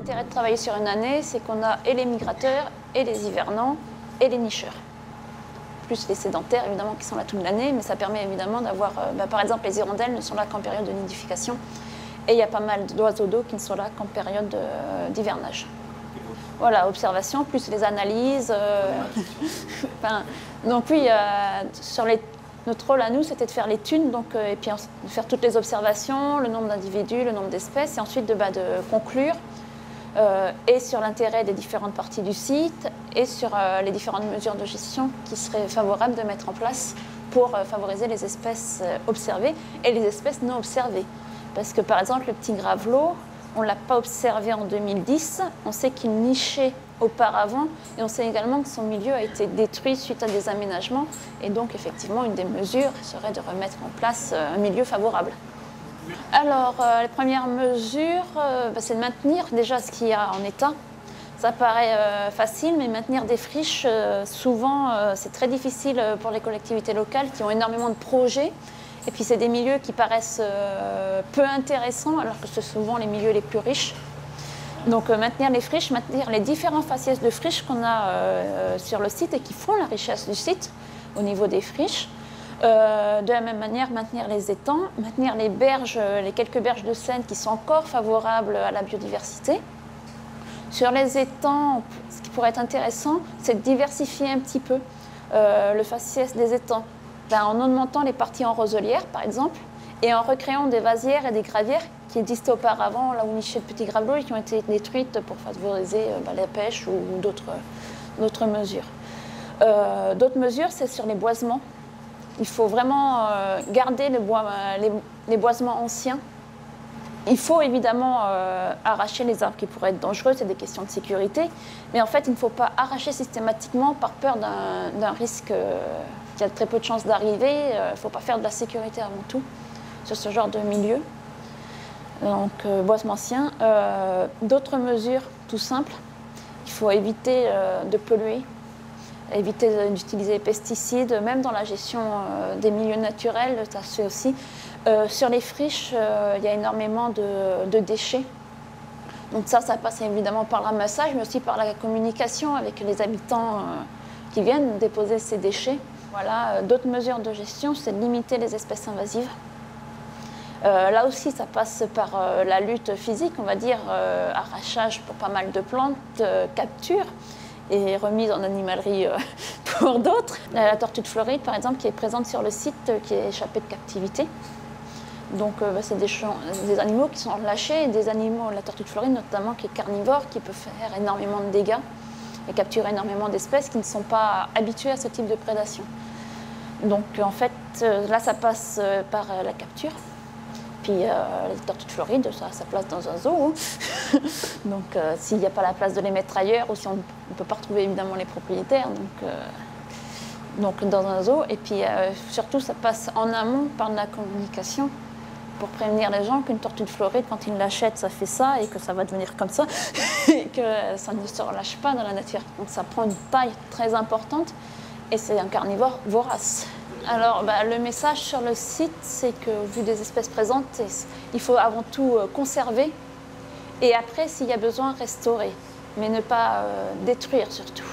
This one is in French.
l'intérêt de travailler sur une année, c'est qu'on a et les migrateurs, et les hivernants, et les nicheurs. Plus les sédentaires, évidemment, qui sont là toute l'année, mais ça permet évidemment d'avoir, par exemple, les hirondelles ne sont là qu'en période de nidification, et il y a pas mal d'oiseaux d'eau qui ne sont là qu'en période d'hivernage. Voilà, observation, plus les analyses. Enfin, donc oui, notre rôle à nous, c'était de faire l'étude, et puis de faire toutes les observations, le nombre d'individus, le nombre d'espèces, et ensuite de conclure et sur l'intérêt des différentes parties du site et sur les différentes mesures de gestion qui seraient favorables de mettre en place pour favoriser les espèces observées et les espèces non observées. Parce que par exemple, le petit gravelot, on ne l'a pas observé en 2010, on sait qu'il nichait auparavant et on sait également que son milieu a été détruit suite à des aménagements et donc effectivement une des mesures serait de remettre en place un milieu favorable. Alors les premières mesures, c'est de maintenir déjà ce qu'il y a en état. Ça paraît facile, mais maintenir des friches, souvent c'est très difficile pour les collectivités locales qui ont énormément de projets. Et puis c'est des milieux qui paraissent peu intéressants, alors que c'est souvent les milieux les plus riches. Donc maintenir les friches, maintenir les différents faciès de friches qu'on a sur le site et qui font la richesse du site au niveau des friches. De la même manière, maintenir les étangs, maintenir les berges, les quelques berges de Seine qui sont encore favorables à la biodiversité. Sur les étangs, ce qui pourrait être intéressant, c'est de diversifier un petit peu le faciès des étangs. En augmentant les parties en roselière, par exemple, et en recréant des vasières et des gravières qui existaient auparavant, là où nichaient de petits gravelots et qui ont été détruites pour favoriser la pêche ou d'autres mesures. D'autres mesures, c'est sur les boisements. Il faut vraiment garder les boisements anciens. Il faut évidemment arracher les arbres qui pourraient être dangereux, c'est des questions de sécurité, mais en fait, il ne faut pas arracher systématiquement par peur d'un risque qui a très peu de chances d'arriver. Il ne faut pas faire de la sécurité avant tout sur ce genre de milieu. Donc, boisement ancien. D'autres mesures tout simples, il faut éviter de polluer, éviter d'utiliser les pesticides, même dans la gestion des milieux naturels, ça se fait aussi. Sur les friches, il y a énormément de déchets. Donc ça passe évidemment par le ramassage, mais aussi par la communication avec les habitants qui viennent déposer ces déchets. Voilà. D'autres mesures de gestion, c'est de limiter les espèces invasives. Là aussi, ça passe par la lutte physique, on va dire, arrachage pour pas mal de plantes, capture et remise en animalerie pour d'autres. La tortue de Floride, par exemple, qui est présente sur le site, qui est échappée de captivité. Donc, c'est des animaux qui sont relâchés, et des animaux, la tortue de Floride notamment, qui est carnivore, qui peut faire énormément de dégâts et capturer énormément d'espèces qui ne sont pas habituées à ce type de prédation. Donc, en fait, là, ça passe par la capture. Puis, les tortues de Floride, ça a sa place dans un zoo. Donc, s'il n'y a pas la place de les mettre ailleurs, ou si on ne peut pas retrouver évidemment les propriétaires, donc dans un zoo. Et puis, surtout, ça passe en amont par de la communication pour prévenir les gens qu'une tortue de Floride, quand ils l'achètent, ça fait ça et que ça va devenir comme ça et que ça ne se relâche pas dans la nature. Donc, ça prend une taille très importante et c'est un carnivore vorace. Alors, le message sur le site, c'est que, vu des espèces présentes, il faut avant tout conserver et après, s'il y a besoin, restaurer, mais ne pas détruire surtout.